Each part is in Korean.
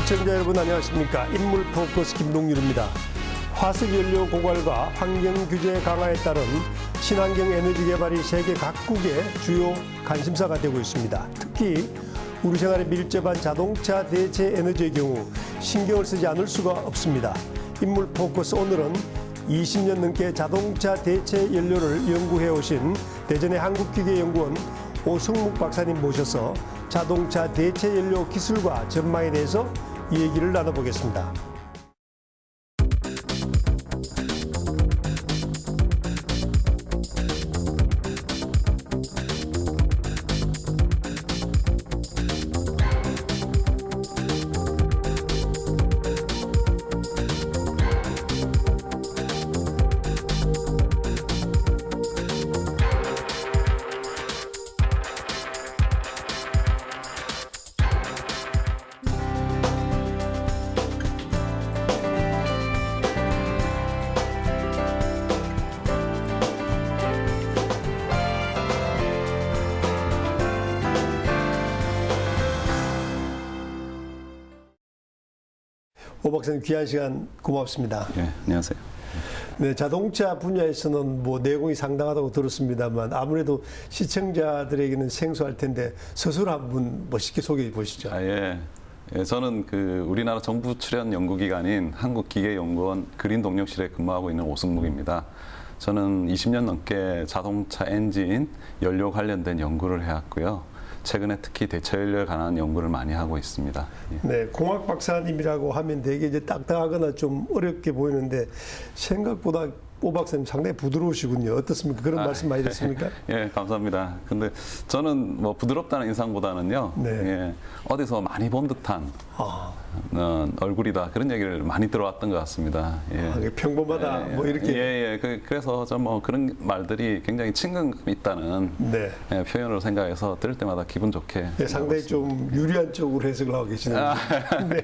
시청자 여러분 안녕하십니까. 인물 포커스 김동률입니다. 화석연료 고갈과 환경 규제 강화에 따른 친환경 에너지 개발이 세계 각국의 주요 관심사가 되고 있습니다. 특히 우리 생활에 밀접한 자동차 대체 에너지의 경우 신경을 쓰지 않을 수가 없습니다. 인물 포커스 오늘은 20년 넘게 자동차 대체 연료를 연구해 오신 대전의 한국기계연구원 오성묵 박사님 모셔서 자동차 대체 연료 기술과 전망에 대해서 이 얘기를 나눠보겠습니다. 오 박사님 귀한 시간 고맙습니다. 네, 안녕하세요. 네, 자동차 분야에서는 뭐 내공이 상당하다고 들었습니다만 아무래도 시청자들에게는 생소할 텐데 스스로 한번 멋있게 소개해 보시죠. 예. 저는 우리나라 정부 출연 연구기관인 한국기계연구원 그린동력실에 근무하고 있는 오승묵입니다. 저는 20년 넘게 자동차 엔진 연료 관련된 연구를 해왔고요. 최근에 특히 대체 연료에 관한 연구를 많이 하고 있습니다. 네, 공학 박사님이라고 하면 되게 이제 딱딱하거나 좀 어렵게 보이는데 생각보다 오 박사님 상당히 부드러우시군요. 어떻습니까? 그런 말씀 많이 듣습니까? 예, 감사합니다. 근데 저는 뭐 부드럽다는 인상보다는요, 네. 예, 어디서 많이 본 듯한 얼굴이다 그런 얘기를 많이 들어왔던 것 같습니다. 예. 평범하다 뭐 이렇게. 그래서 좀 뭐 그런 말들이 굉장히 친근감 있다는 네. 예, 표현으로 생각해서 들을 때마다 기분 좋게. 네, 상당히 좀 유리한 쪽으로 해석을 하고 계시네요. 네.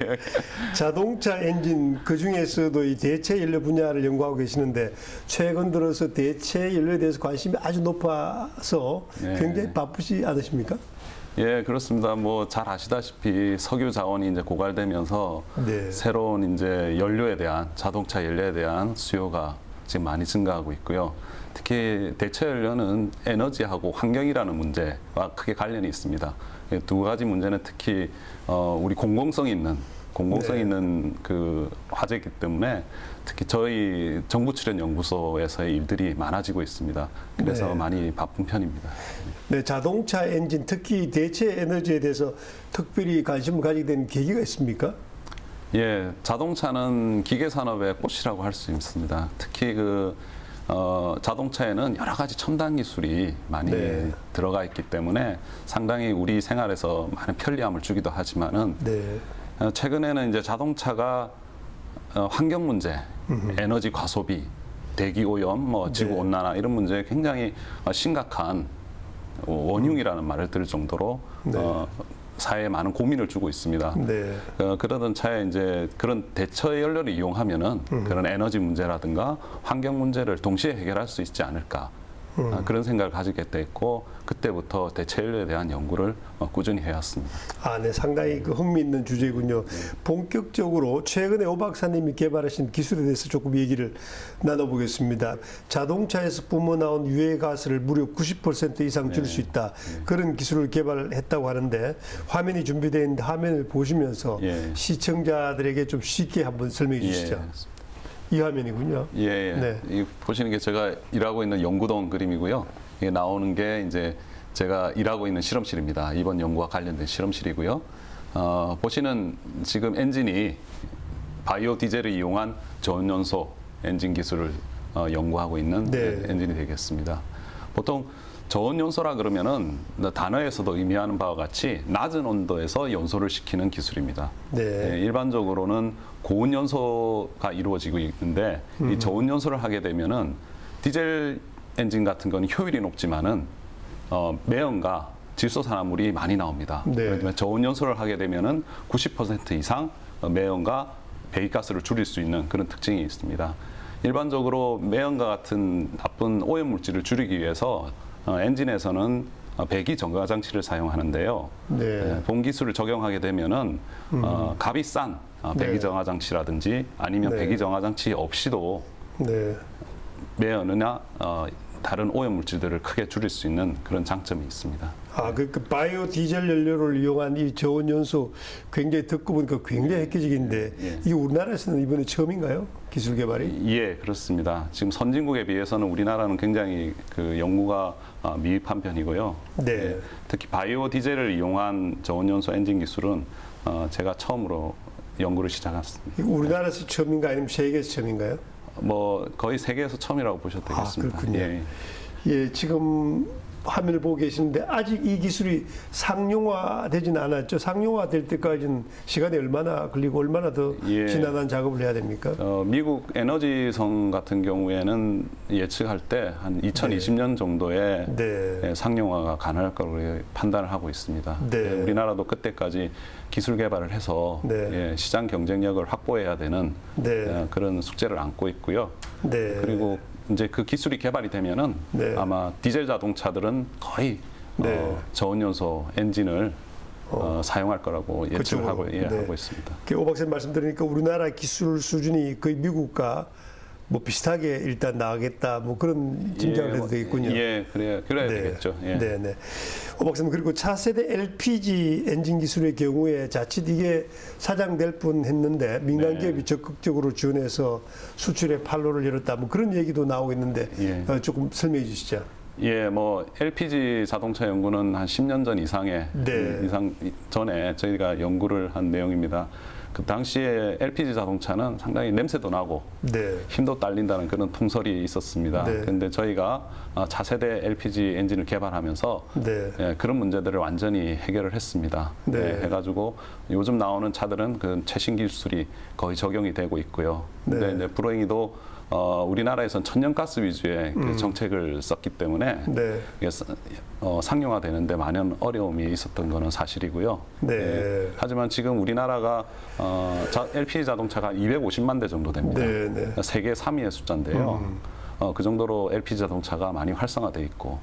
자동차 엔진 그 중에서도 이 대체 연료 분야를 연구하고 계시는데 최근 들어서 대체 연료에 대해서 관심이 아주 높아서 굉장히 바쁘지 않으십니까? 예, 그렇습니다. 뭐 잘 아시다시피 석유 자원이 이제 고갈되면서 새로운 이제 연료에 대한 자동차 연료에 대한 수요가 지금 많이 증가하고 있고요. 특히 대체 연료는 에너지하고 환경이라는 문제와 크게 관련이 있습니다. 두 가지 문제는 특히 우리 공공성 있는 그 화제이기 때문에 특히 저희 정부 출연 연구소에서의 일들이 많아지고 있습니다. 그래서 많이 바쁜 편입니다. 네, 자동차 엔진 특히 대체 에너지에 대해서 특별히 관심을 가지게 된 계기가 있습니까? 예, 자동차는 기계 산업의 꽃이라고 할 수 있습니다. 특히 자동차에는 여러 가지 첨단 기술이 많이 들어가 있기 때문에 상당히 우리 생활에서 많은 편리함을 주기도 하지만은 최근에는 이제 자동차가 환경 문제, 에너지 과소비, 대기 오염, 뭐 지구 온난화 이런 문제에 굉장히 심각한 원흉이라는 말을 들을 정도로 사회에 많은 고민을 주고 있습니다. 그러던 차에 이제 그런 대체 연료를 이용하면은 그런 에너지 문제라든가 환경 문제를 동시에 해결할 수 있지 않을까. 그런 생각을 가지게 됐고 그때부터 대체 연료에 대한 연구를 꾸준히 해왔습니다. 네, 상당히 흥미있는 주제군요. 본격적으로 최근에 오 박사님이 개발하신 기술에 대해서 조금 얘기를 나눠보겠습니다. 자동차에서 뿜어나온 유해가스를 무려 90% 이상 줄일 수 있다. 그런 기술을 개발했다고 하는데 화면이 준비되어 있는데 화면을 보시면서 시청자들에게 좀 쉽게 한번 설명해 주시죠. 이 화면이군요. 이 보시는 게 제가 일하고 있는 연구동 그림이고요. 이게 나오는 게 이제 제가 일하고 있는 실험실입니다. 이번 연구와 관련된 실험실이고요. 보시는 지금 엔진이 바이오 디젤을 이용한 저온연소 엔진 기술을 연구하고 있는 엔진이 되겠습니다. 보통 저온연소라 그러면은 단어에서도 의미하는 바와 같이 낮은 온도에서 연소를 시키는 기술입니다. 일반적으로는 고온연소가 이루어지고 있는데 이 저온연소를 하게 되면은 디젤 엔진 같은 건 효율이 높지만은 매연과 질소산화물이 많이 나옵니다. 그렇지만 저온연소를 하게 되면은 90% 이상 매연과 배기가스를 줄일 수 있는 그런 특징이 있습니다. 일반적으로 매연과 같은 나쁜 오염 물질을 줄이기 위해서 엔진에서는 배기 정화 장치를 사용하는데요. 네. 본 기술을 적용하게 되면은 값이 싼 배기 네. 정화 장치라든지 아니면 네. 배기 정화 장치 없이도 네. 매연이나 다른 오염 물질들을 크게 줄일 수 있는 그런 장점이 있습니다. 그 바이오 디젤 연료를 이용한 이 저온 연소 굉장히 듣고 보니까 굉장히 획기적인데 예. 이게 우리나라에서는 이번에 처음인가요? 기술 개발이? 예, 그렇습니다. 지금 선진국에 비해서는 우리나라는 굉장히 그 연구가 미흡한 편이고요. 네. 예, 특히 바이오 디젤을 이용한 저온연소 엔진 기술은 제가 처음으로 연구를 시작했습니다. 이게 우리나라에서 처음인가 아니면 세계에서 처음인가요? 뭐 거의 세계에서 처음이라고 보셔도 되겠습니다. 그렇군요. 예. 예, 지금 화면을 보고 계시는데 아직 이 기술이 상용화되지는 않았죠. 상용화될 때까지는 시간이 얼마나 걸리고 얼마나 더 예. 지난한 작업을 해야 됩니까? 미국 에너지성 같은 경우에는 예측할 때 한 2020년 정도에 네. 상용화가 가능할 거로 판단을 하고 있습니다. 네. 우리나라도 그때까지 기술 개발을 해서 네. 시장 경쟁력을 확보해야 되는 네. 그런 숙제를 안고 있고요. 네. 그리고 이제 그 기술이 개발이 되면은 네. 아마 디젤 자동차들은 거의 네. 저온연소 엔진을 사용할 거라고 예측을 하고, 그쪽으로. 네. 하고 있습니다. 오 박사님 말씀 들으니까 우리나라 기술 수준이 거의 미국과 뭐 비슷하게 일단 나가겠다 뭐 그런 짐작을 해도 되겠군요. 예, 그래야 되겠죠. 예. 네, 네. 오 박사님 그리고 차세대 LPG 엔진 기술의 경우에 자칫 이게 사장될 뻔했는데 민간 네. 기업이 적극적으로 지원해서 수출의 판로를 열었다 뭐 그런 얘기도 나오고 있는데 예. 조금 설명해 주시죠. 예, 뭐 LPG 자동차 연구는 한 10년 전 이상의 네. 이상 전에 저희가 연구를 한 내용입니다. 그 당시에 LPG 자동차는 상당히 냄새도 나고 네. 힘도 딸린다는 그런 통설이 있었습니다. 네. 그런데 저희가 차세대 LPG 엔진을 개발하면서 네. 예, 그런 문제들을 완전히 해결을 했습니다. 네. 예, 해가지고 요즘 나오는 차들은 그 최신 기술이 거의 적용이 되고 있고요. 근데 네. 이제 불행히도 우리나라에선 천연가스 위주의 그 정책을 썼기 때문에 네. 이게 상용화되는데 많은 어려움이 있었던 거는 사실이고요. 네. 예, 하지만 지금 우리나라가 LPG 자동차가 250만 대 정도 됩니다. 네, 네. 세계 3위의 숫자인데요. 그 정도로 LPG 자동차가 많이 활성화돼 있고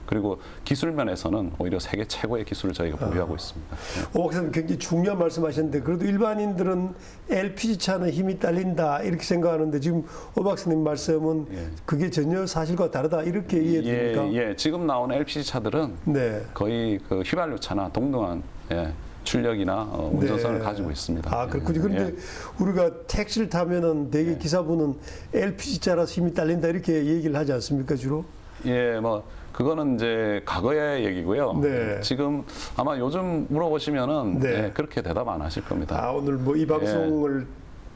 그리고 기술 면에서는 오히려 세계 최고의 기술을 저희가 보유하고 있습니다. 오 박사님 굉장히 중요한 말씀하셨는데 그래도 일반인들은 LPG 차는 힘이 딸린다 이렇게 생각하는데 지금 오 박사님 말씀은 예. 그게 전혀 사실과 다르다 이렇게 이해됩니까? 예, 지금 나오는 LPG 차들은 네. 거의 그 휘발유 차나 동등한 출력이나 운전성을 네. 가지고 있습니다. 아 그렇군요. 그런데 예. 우리가 택시를 타면은 대개 기사분은 LPG 차라서 힘이 딸린다 이렇게 얘기를 하지 않습니까 주로? 예, 뭐 그거는 이제 과거의 얘기고요. 네. 지금 아마 요즘 물어보시면은 네. 예, 그렇게 대답 안 하실 겁니다. 아 오늘 뭐 이 방송을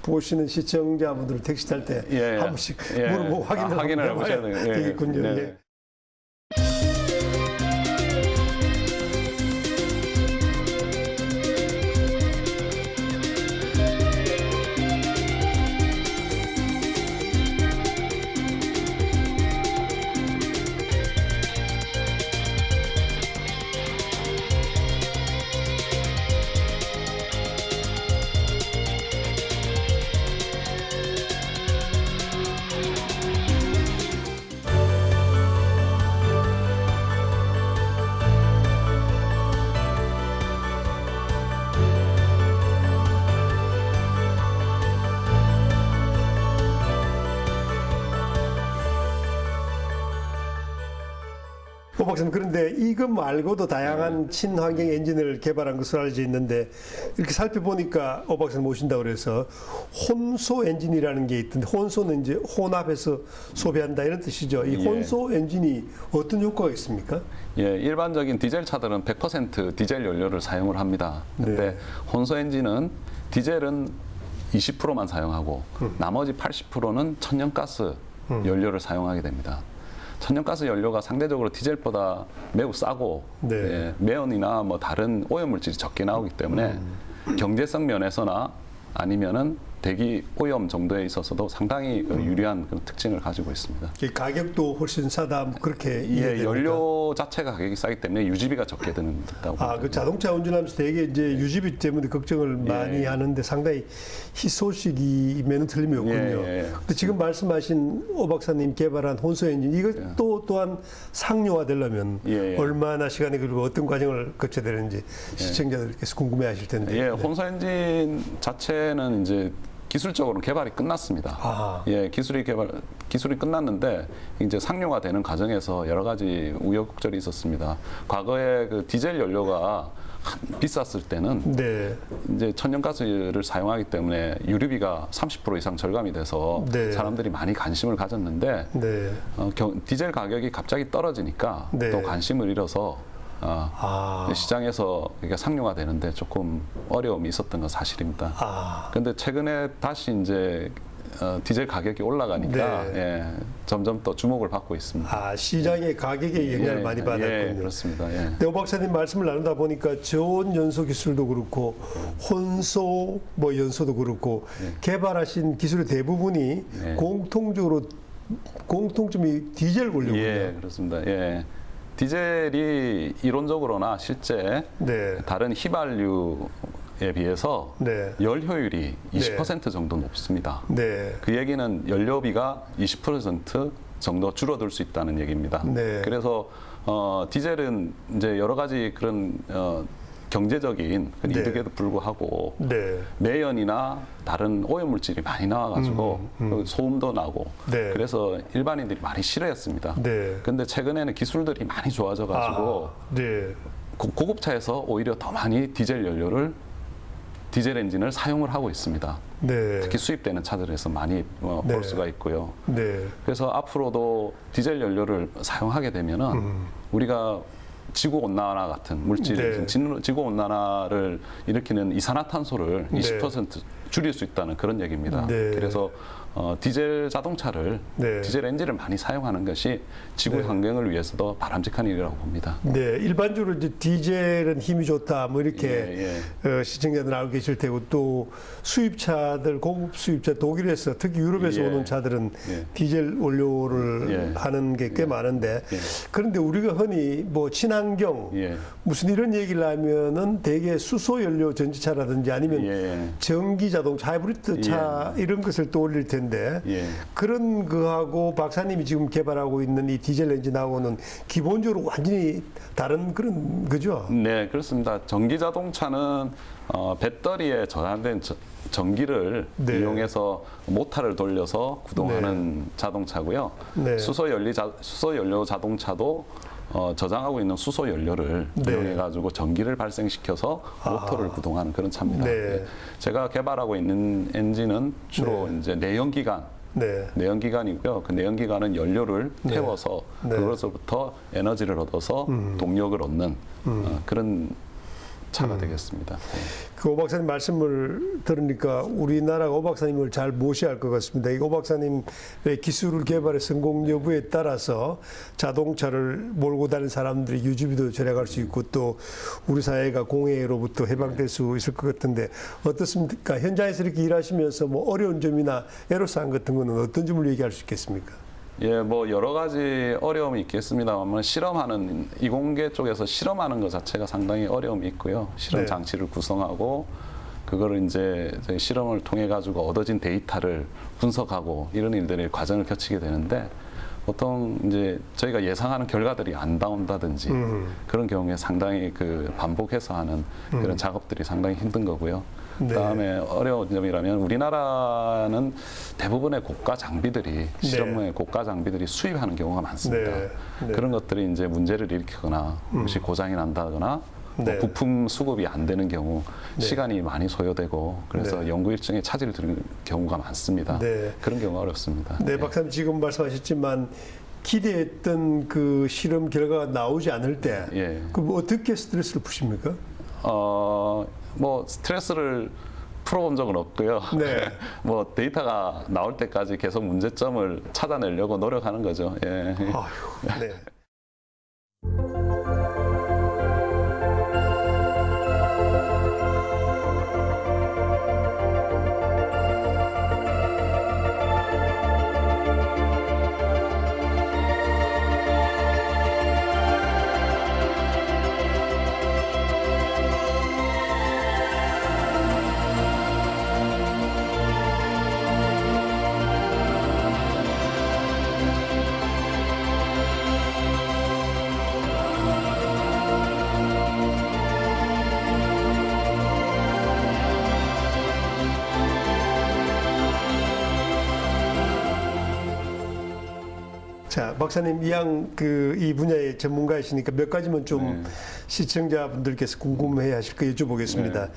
보시는 시청자분들 택시 탈 때 예. 한 번씩 예. 물어보고 확인을 해보셔야 해봐야 돼요. 예. 되겠군요. 네. 예. 오 박사님 그런데 이거 말고도 다양한 친환경 엔진을 개발한 것으로 알려져 있는데 이렇게 살펴보니까 오 박사님 오신다고 그래서 혼소 엔진이라는 게 있던데 혼소는 이제 혼합해서 소비한다 이런 뜻이죠. 이 예. 혼소 엔진이 어떤 효과가 있습니까? 예, 일반적인 디젤 차들은 100% 디젤 연료를 사용을 합니다. 근데 네. 혼소 엔진은 디젤은 20%만 사용하고 나머지 80%는 천연가스 연료를 사용하게 됩니다. 천연가스 연료가 상대적으로 디젤보다 매우 싸고 네. 예, 매연이나 뭐 다른 오염물질이 적게 나오기 때문에 경제성 면에서나 아니면은 대기 오염 정도에 있어서도 상당히 유리한 그런 특징을 가지고 있습니다. 이 가격도 훨씬 싸다 뭐 그렇게 예, 이해됩니까? 연료 자체가 가격이 싸기 때문에 유지비가 적게 드는다고. 아, 그 자동차 운전하면서 되게 이제 유지비 때문에 걱정을 많이 하는데 상당히 희소식이면 틀림이 없군요. 근데 지금 말씀하신 오 박사님 개발한 혼소 엔진 이것도 또한 상용화되려면 얼마나 시간이 걸리고 어떤 과정을 거쳐야 되는지 시청자들께서 궁금해하실 텐데. 예, 혼소 엔진 자체는 이제 기술적으로 개발이 끝났습니다. 아. 예, 기술이 끝났는데 이제 상용화되는 과정에서 여러 가지 우여곡절이 있었습니다. 과거에 그 디젤 연료가 비쌌을 때는 네. 이제 천연가스를 사용하기 때문에 유류비가 30% 이상 절감이 돼서 네. 사람들이 많이 관심을 가졌는데 네. 디젤 가격이 갑자기 떨어지니까 네. 또 관심을 잃어서 시장에서 이게 상용화되는데 조금 어려움이 있었던 건 사실입니다. 그런데 최근에 다시 이제 디젤 가격이 올라가니까 점점 더 주목을 받고 있습니다. 시장의 가격에 영향을 많이 받았군요. 그렇습니다. 네, 오 박사님 말씀을 나누다 보니까 저온 연소 기술도 그렇고 혼소 뭐 연소도 그렇고 개발하신 기술의 대부분이 공통점이 디젤 원료군요. 예, 그렇습니다. 예. 디젤이 이론적으로나 실제 다른 휘발유에 비해서 열 효율이 20% 정도 높습니다. 그 얘기는 연료비가 20% 정도 줄어들 수 있다는 얘기입니다. 그래서 디젤은 이제 여러 가지 그런 경제적인 이득에도 불구하고 매연이나 다른 오염물질이 많이 나와가지고 소음도 나고 그래서 일반인들이 많이 싫어했습니다. 그런데 최근에는 기술들이 많이 좋아져가지고 고급차에서 오히려 더 많이 디젤 엔진을 사용을 하고 있습니다. 특히 수입되는 차들에서 많이 볼 수가 있고요. 그래서 앞으로도 디젤 연료를 사용하게 되면은 우리가 지구 온난화 같은 물질을 지구 온난화를 일으키는 이산화탄소를 20% 줄일 수 있다는 그런 얘기입니다. 그래서 디젤 자동차를 디젤 엔진을 많이 사용하는 것이 지구 환경을 위해서도 바람직한 일이라고 봅니다. 일반적으로 이제 디젤은 힘이 좋다 뭐 이렇게 시청자들 알고 계실 테고 또 수입차들 고급 수입차 독일에서 특히 유럽에서 오는 차들은 디젤 원료를 하는 게 꽤 많은데 그런데 우리가 흔히 뭐 친환경 무슨 이런 얘기를 하면은 대개 수소 연료 전지차라든지 아니면 전기 자동차 하이브리드 차 이런 것을 떠올릴 텐데 그런 거하고 박사님이 지금 개발하고 있는 이 디젤 엔진하고는 기본적으로 완전히 다른 그런 거죠? 네, 그렇습니다. 전기 자동차는 배터리에 저장된 전기를 이용해서 모터를 돌려서 구동하는 자동차고요. 수소 연료 자동차도 저장하고 있는 수소 연료를 이용해 가지고 전기를 발생시켜서 모터를 구동하는 그런 차입니다. 제가 개발하고 있는 엔진은 주로 이제 내연기관이고요. 그 내연기관은 연료를 태워서 그것으로부터 에너지를 얻어서 동력을 얻는 그런 차가 되겠습니다. 그 오 박사님 말씀을 들으니까 우리나라가 오 박사님을 잘 모셔야 할 것 같습니다. 이 오 박사님의 기술을 개발의 성공 여부에 따라서 자동차를 몰고 다니는 사람들이 유지비도 절약할 수 있고 또 우리 사회가 공해로부터 해방될 수 있을 것 같은데 어떻습니까? 현장에서 이렇게 일하시면서 뭐 어려운 점이나 애로사항 같은 거는 어떤 점을 얘기할 수 있겠습니까? 예, 뭐 여러 가지 어려움이 있겠습니다만 실험하는 이공계 쪽에서 실험하는 것 자체가 상당히 어려움이 있고요. 실험 장치를 구성하고 그거를 이제 실험을 통해 가지고 얻어진 데이터를 분석하고 이런 일들의 과정을 거치게 되는데 보통 이제 저희가 예상하는 결과들이 안 나온다든지 그런 경우에 상당히 그 반복해서 하는 그런 작업들이 상당히 힘든 거고요. 그다음에 어려운 점이라면 우리나라는 대부분의 고가 장비들이 실험의 고가 장비들이 수입하는 경우가 많습니다. 그런 것들이 이제 문제를 일으키거나 혹시 고장이 난다거나 뭐 부품 수급이 안 되는 경우 시간이 많이 소요되고 그래서 연구 일정에 차질을 드는 경우가 많습니다. 그런 경우가 어렵습니다. 박사님 지금 말씀하셨지만 기대했던 그 실험 결과가 나오지 않을 때 그럼 어떻게 스트레스를 푸십니까? 뭐 스트레스를 풀어본 적은 없고요. 뭐 데이터가 나올 때까지 계속 문제점을 찾아내려고 노력하는 거죠. 자, 박사님 이 분야의 전문가이시니까 몇 가지만 좀 시청자분들께서 궁금해 하실 거 여쭤보겠습니다.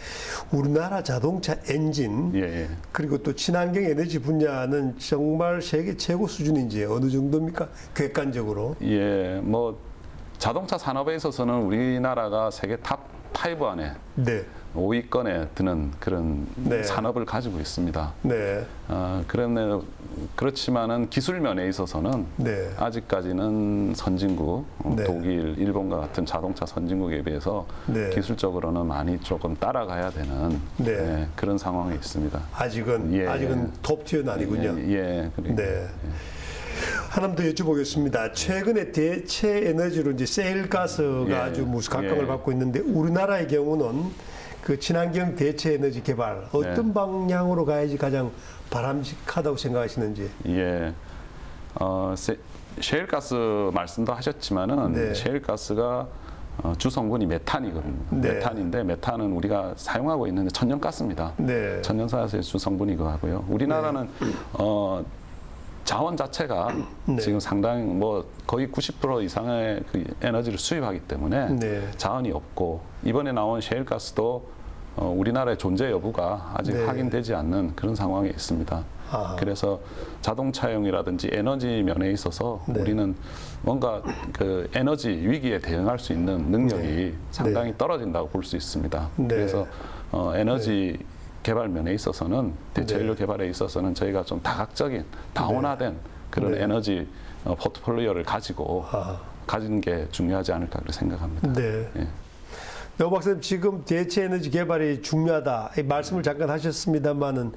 우리나라 자동차 엔진 예. 그리고 또 친환경 에너지 분야는 정말 세계 최고 수준인지 어느 정도입니까? 객관적으로. 예, 뭐 자동차 산업에 있어서는 우리나라가 세계 탑 5 안에 네. 5위권에 드는 그런 네. 산업을 가지고 있습니다. 네. 그렇지만은 기술 면에 있어서는 네. 아직까지는 선진국, 네. 독일, 일본과 같은 자동차 선진국에 비해서 네. 기술적으로는 많이 조금 따라가야 되는 네. 그런 상황에 있습니다. 아직은 톱티어는 아니군요. 그리고 네. 하나 더 여쭤보겠습니다. 최근에 대체 에너지로 이제 세일가스가 아주 각광을 받고 있는데 우리나라의 경우는 그 친환경 대체 에너지 개발 어떤 방향으로 가야지 가장 바람직하다고 생각하시는지? 예, 셰일가스 말씀도 하셨지만은 셰일가스가 주 성분이 메탄이거든요. 네. 메탄인데 메탄은 우리가 사용하고 있는 천연가스입니다. 네. 천연사에서의 주 성분이고 하고요. 우리나라는 자원 자체가 지금 상당히 뭐 거의 90% 이상의 그 에너지를 수입하기 때문에 자원이 없고 이번에 나온 셰일가스도 우리나라의 존재 여부가 아직 확인되지 않는 그런 상황에 있습니다. 그래서 자동차용이라든지 에너지 면에 있어서 우리는 뭔가 그 에너지 위기에 대응할 수 있는 능력이 상당히 떨어진다고 볼 수 있습니다. 그래서 에너지 개발 면에 있어서는 대체연료 개발에 있어서는 저희가 좀 다각적인 다원화된 그런 에너지 포트폴리오를 가지는 게 중요하지 않을까 그렇게 생각합니다. 네. 여 박사님 지금 대체 에너지 개발이 중요하다 이 말씀을 잠깐 하셨습니다만은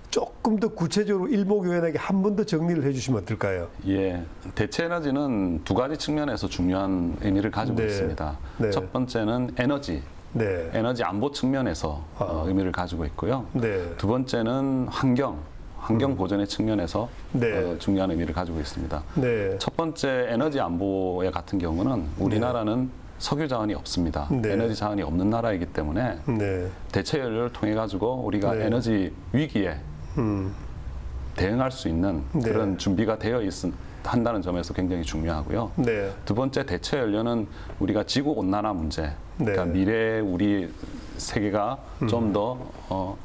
조금 더 구체적으로 일목요연하게 한 번 더 정리를 해주시면 어떨까요? 예, 대체 에너지는 두 가지 측면에서 중요한 의미를 가지고 있습니다. 첫 번째는 에너지 안보 측면에서 의미를 가지고 있고요. 두 번째는 환경 보전의 측면에서 중요한 의미를 가지고 있습니다. 첫 번째 에너지 안보의 같은 경우는 우리나라는 석유 자원이 없습니다. 에너지 자원이 없는 나라이기 때문에 대체 연료를 통해 가지고 우리가 에너지 위기에 대응할 수 있는 그런 준비가 되어 한다는 점에서 굉장히 중요하고요. 두 번째 대체 연료는 우리가 지구 온난화 문제, 그러니까 미래에 우리 세계가 좀 더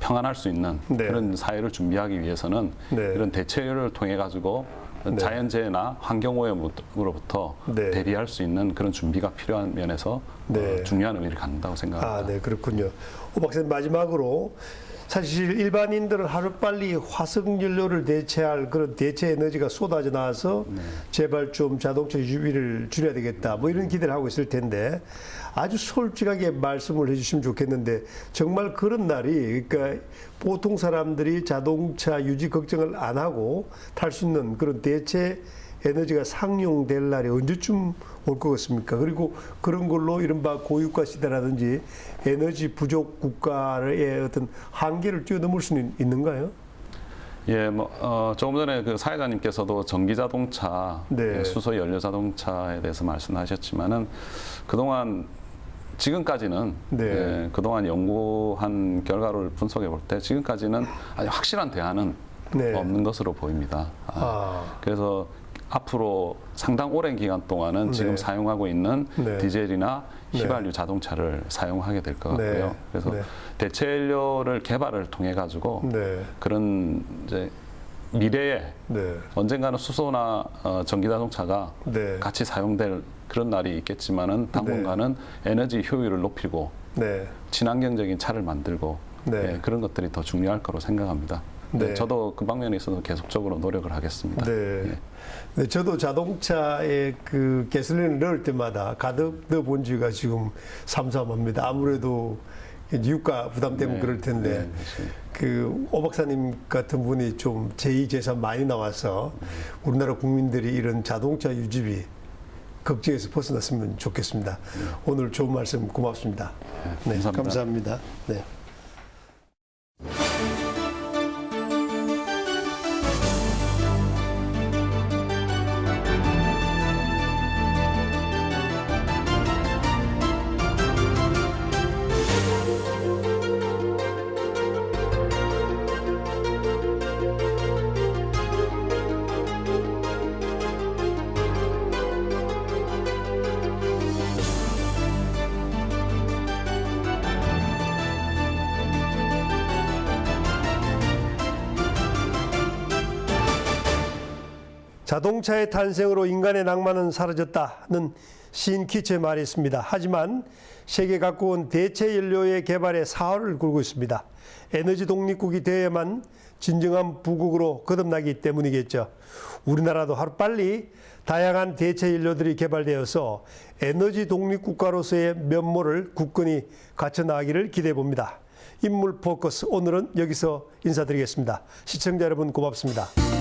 평안할 수 있는 그런 사회를 준비하기 위해서는 이런 대체 연료를 통해 가지고 자연재해나 환경오염으로부터 대비할 수 있는 그런 준비가 필요한 면에서 중요한 의미를 갖는다고 생각합니다. 네, 그렇군요. 오 박사님 마지막으로 사실 일반인들은 하루빨리 화석연료를 대체할 그런 대체 에너지가 쏟아져 나와서 제발 좀 자동차 유지비를 줄여야 되겠다 뭐 이런 기대를 하고 있을 텐데 아주 솔직하게 말씀을 해주시면 좋겠는데 정말 그런 날이 그러니까 보통 사람들이 자동차 유지 걱정을 안 하고 탈 수 있는 그런 대체 에너지가 상용될 날이 언제쯤 올 것 같습니까? 그리고 그런 걸로 이른바 고유가 시대라든지 에너지 부족 국가의 어떤 한계를 뛰어넘을 수는 있는가요? 예, 조금 전에 그 사회자님께서도 전기 자동차, 수소 연료 자동차에 대해서 말씀하셨지만은 그동안 지금까지는 그동안 연구한 결과를 분석해 볼 때 지금까지는 아주 확실한 대안은 없는 것으로 보입니다. 그래서 앞으로 상당 오랜 기간 동안은 지금 사용하고 있는 디젤이나 휘발유 자동차를 사용하게 될 것 같고요. 그래서 대체 연료를 개발을 통해 가지고 그런 이제 미래에 언젠가는 수소나 전기 자동차가 같이 사용될 그런 날이 있겠지만은 당분간은 에너지 효율을 높이고 친환경적인 차를 만들고 그런 것들이 더 중요할 거로 생각합니다. 저도 그 방면에 있어서 계속적으로 노력을 하겠습니다. 저도 자동차에 그 가솔린을 넣을 때마다 가득 넣어본 지가 지금 삼삼합니다. 아무래도 유가 부담 때문에 그럴 텐데 그 오 박사님 같은 분이 좀 제2, 제3 많이 나와서 우리나라 국민들이 이런 자동차 유지비 걱정에서 벗어났으면 좋겠습니다. 오늘 좋은 말씀 고맙습니다. 감사합니다. 자동차의 탄생으로 인간의 낭만은 사라졌다는 시인 키츠의 말이 있습니다. 하지만 세계 각국은 대체 연료의 개발에 사활을 걸고 있습니다. 에너지 독립국이 되어야만 진정한 부국으로 거듭나기 때문이겠죠. 우리나라도 하루빨리 다양한 대체 연료들이 개발되어서 에너지 독립국가로서의 면모를 굳건히 갖춰나가기를 기대해 봅니다. 인물 포커스 오늘은 여기서 인사드리겠습니다. 시청자 여러분 고맙습니다.